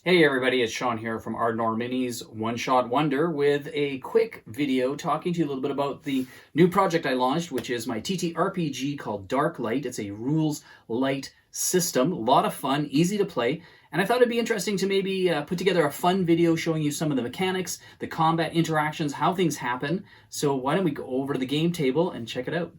Hey everybody, it's Sean here from Ardnor Minis One Shot Wonder with a quick video talking to you a little bit about the new project I launched, which is my TTRPG called Dark Light. It's a rules light system, a lot of fun, easy to play, and I thought it'd be interesting to maybe put together a fun video showing you some of the mechanics, the combat interactions, how things happen. So why don't we go over to the game table and check it out.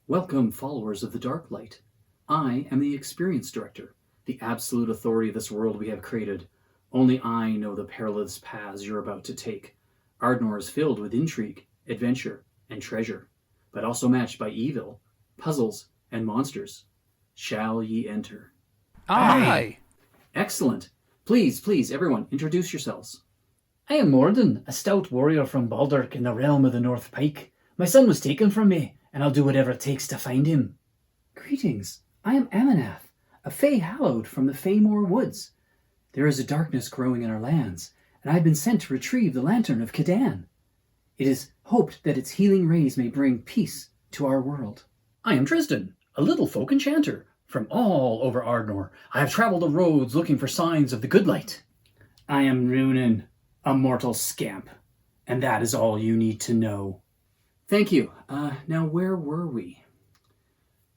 Welcome, followers of the Dark Light. I am the Experience Director, the absolute authority of this world we have created. Only I know the perilous paths you're about to take. Ardnor is filled with intrigue, adventure, and treasure, but also matched by evil, puzzles, and monsters. Shall ye enter? Aye. Excellent. Please, everyone, introduce yourselves. I am Morden, a stout warrior from Balderk in the realm of the North Pike. My son was taken from me, and I'll do whatever it takes to find him. Greetings. I am Aminath, a Fey Hallowed from the Feymore Woods. There is a darkness growing in our lands, and I have been sent to retrieve the Lantern of Kadan. It is hoped that its healing rays may bring peace to our world. I am Tristan, a little folk enchanter from all over Ardnor. I have traveled the roads looking for signs of the good light. I am Runan, a mortal scamp, and that is all you need to know. Thank you. Now where were we?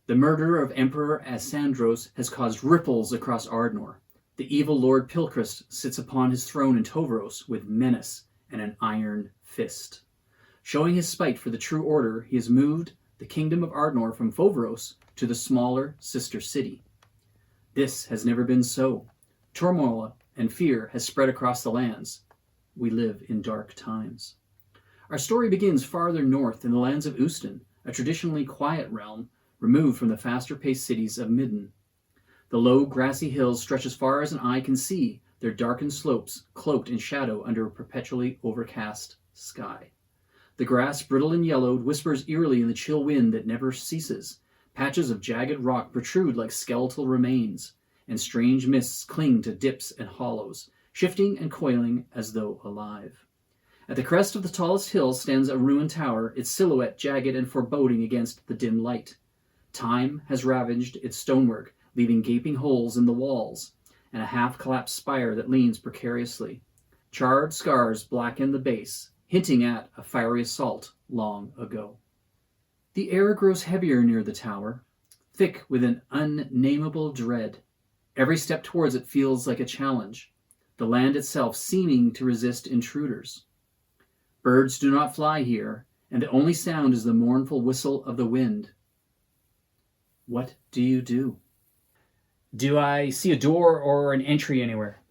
The murder of Emperor Asandros has caused ripples across Ardnor. The evil Lord Pilchrist sits upon his throne in Tovros with menace and an iron fist. Showing his spite for the true order, he has moved the kingdom of Ardnor from Fovros to the smaller sister city. This has never been so. Turmoil and fear has spread across the lands. We live in dark times. Our story begins farther north in the lands of Uston, a traditionally quiet realm removed from the faster-paced cities of Midden. The low, grassy hills stretch as far as an eye can see, their darkened slopes cloaked in shadow under a perpetually overcast sky. The grass, brittle and yellowed, whispers eerily in the chill wind that never ceases. Patches of jagged rock protrude like skeletal remains, and strange mists cling to dips and hollows, shifting and coiling as though alive. At the crest of the tallest hill stands a ruined tower, its silhouette jagged and foreboding against the dim light. Time has ravaged its stonework, leaving gaping holes in the walls, and a half-collapsed spire that leans precariously. Charred scars blacken the base, hinting at a fiery assault long ago. The air grows heavier near the tower, thick with an unnameable dread. Every step towards it feels like a challenge, the land itself seeming to resist intruders. Birds do not fly here, and the only sound is the mournful whistle of the wind. What do you do? Do I see a door or an entry anywhere?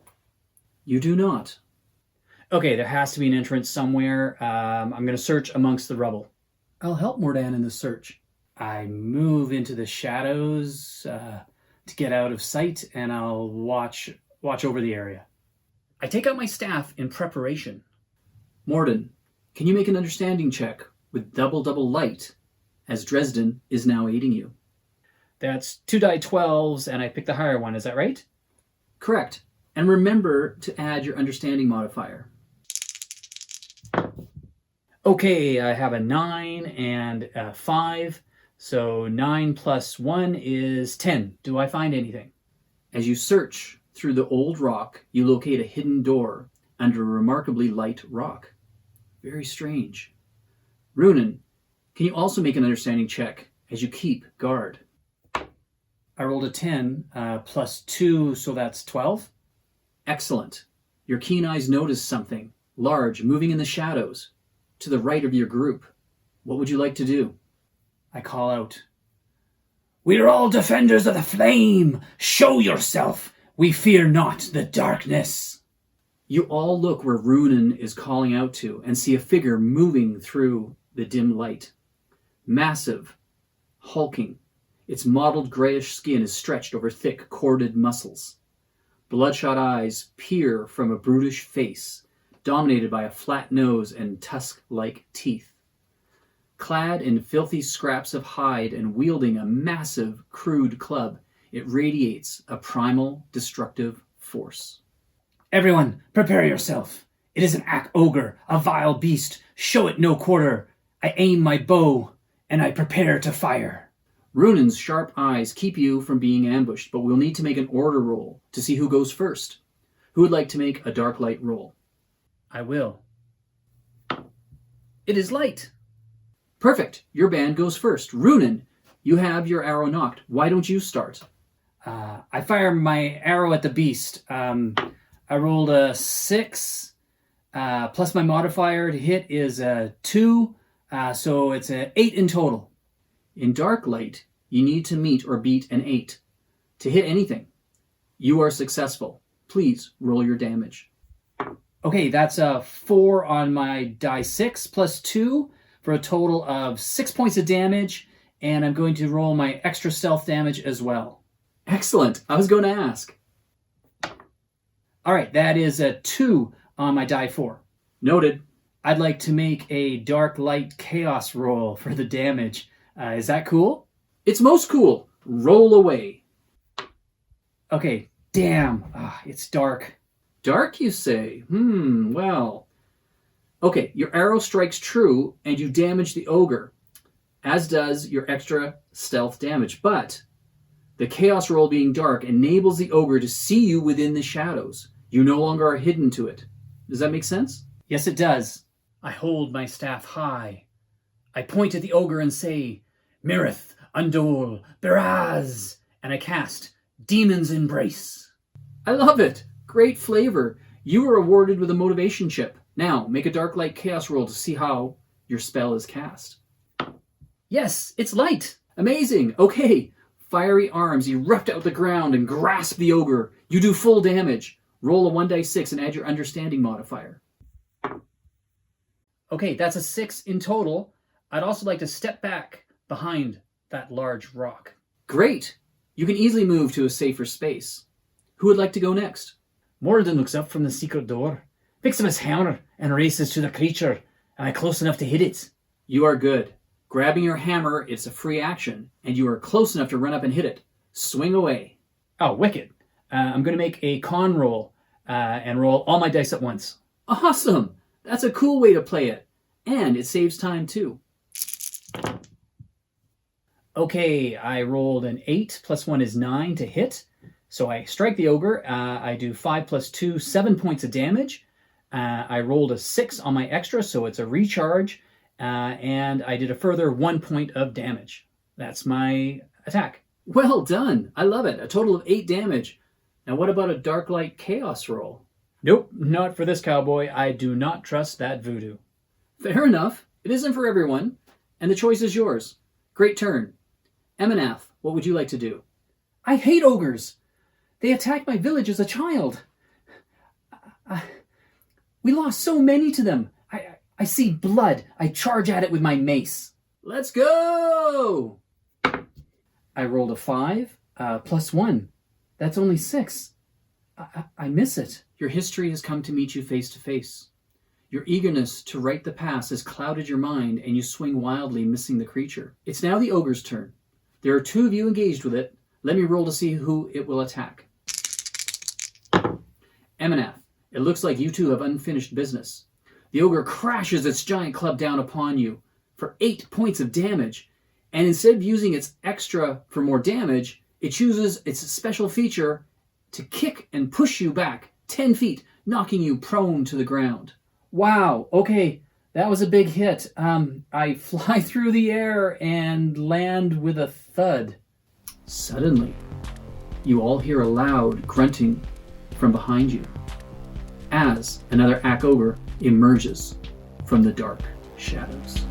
You do not. Okay, there has to be an entrance somewhere. I'm going to search amongst the rubble. I'll help Mordan in the search. I move into the shadows to get out of sight, and I'll watch over the area. I take out my staff in preparation. Morden, can you make an understanding check with double light, as Dresden is now aiding you? That's 2 die 12s, and I pick the higher one. Is that right? Correct. And remember to add your understanding modifier. Okay, I have a 9 and a 5. So 9 plus 1 is 10. Do I find anything? As you search through the old rock, you locate a hidden door under a remarkably light rock. Very strange. Runan, can you also make an understanding check as you keep guard? I rolled a 10 plus 2, so that's 12. Excellent. Your keen eyes notice something large moving in the shadows to the right of your group. What would you like to do? I call out, "We are all defenders of the flame! Show yourself! We fear not the darkness!" You all look where Runan is calling out to and see a figure moving through the dim light. Massive, hulking, its mottled grayish skin is stretched over thick, corded muscles. Bloodshot eyes peer from a brutish face, dominated by a flat nose and tusk-like teeth. Clad in filthy scraps of hide and wielding a massive, crude club, it radiates a primal, destructive force. "Everyone, prepare yourself. It is an ogre, a vile beast. Show it no quarter. I aim my bow, and I prepare to fire." Runan's sharp eyes keep you from being ambushed, but we'll need to make an order roll to see who goes first. Who would like to make a dark light roll? I will. It is light. Perfect. Your band goes first. Runan, you have your arrow knocked. Why don't you start? I fire my arrow at the beast. I rolled a 6, plus my modifier to hit is a 2, so it's an 8 in total. In dark light, you need to meet or beat an 8 to hit anything. You are successful. Please roll your damage. Okay, that's a 4 on my die 6 plus 2 for a total of 6 points of damage, and I'm going to roll my extra stealth damage as well. Excellent. I was going to ask. All right, that is a 2 on my die 4. Noted. I'd like to make a dark light chaos roll for the damage. Is that cool? It's most cool. Roll away. Okay, damn. It's dark. Dark, you say? Well. Okay, your arrow strikes true, and you damage the ogre, as does your extra stealth damage. But the chaos roll being dark enables the ogre to see you within the shadows. You no longer are hidden to it. Does that make sense? Yes, it does. I hold my staff high. I point at the ogre and say, Mirith, Undol, Beraz, and I cast Demon's Embrace. I love it. Great flavor. You are awarded with a motivation chip. Now, make a dark light chaos roll to see how your spell is cast. Yes, it's light. Amazing. Okay. Fiery arms erupt out the ground and grasp the ogre. You do full damage. Roll a 1d6 and add your understanding modifier. Okay, that's a 6 in total. I'd also like to step back behind that large rock. Great. You can easily move to a safer space. Who would like to go next? Moradin looks up from the secret door, picks up his hammer, and races to the creature. Am I close enough to hit it? You are good. Grabbing your hammer, it's a free action, and you are close enough to run up and hit it. Swing away. Oh, wicked. I'm going to make a con roll and roll all my dice at once. Awesome. That's a cool way to play it. And it saves time too. Okay, I rolled an 8 plus 1 is 9 to hit. So I strike the ogre. I do 5 plus 2, 7 points of damage. I rolled a 6 on my extra, so it's a recharge. And I did a further 1 point of damage. That's my attack. Well done. I love it. A total of 8 damage. Now what about a dark light chaos roll? Nope, not for this cowboy. I do not trust that voodoo. Fair enough. It isn't for everyone. And the choice is yours. Great turn. Emanath, what would you like to do? I hate ogres. They attacked my village as a child. We lost so many to them. I see blood. I charge at it with my mace. Let's go! I rolled a 5 plus 1. That's only 6. I miss it. Your history has come to meet you face to face. Your eagerness to right the past has clouded your mind, and you swing wildly, missing the creature. It's now the ogre's turn. There are 2 of you engaged with it. Let me roll to see who it will attack. Emanath, it looks like you two have unfinished business. The ogre crashes its giant club down upon you for 8 points of damage, and instead of using its extra for more damage, it chooses its special feature to kick and push you back 10 feet, knocking you prone to the ground. Wow, okay, that was a big hit. I fly through the air and land with a thud. Suddenly, you all hear a loud grunting from behind you as another Ak Ogre emerges from the dark shadows.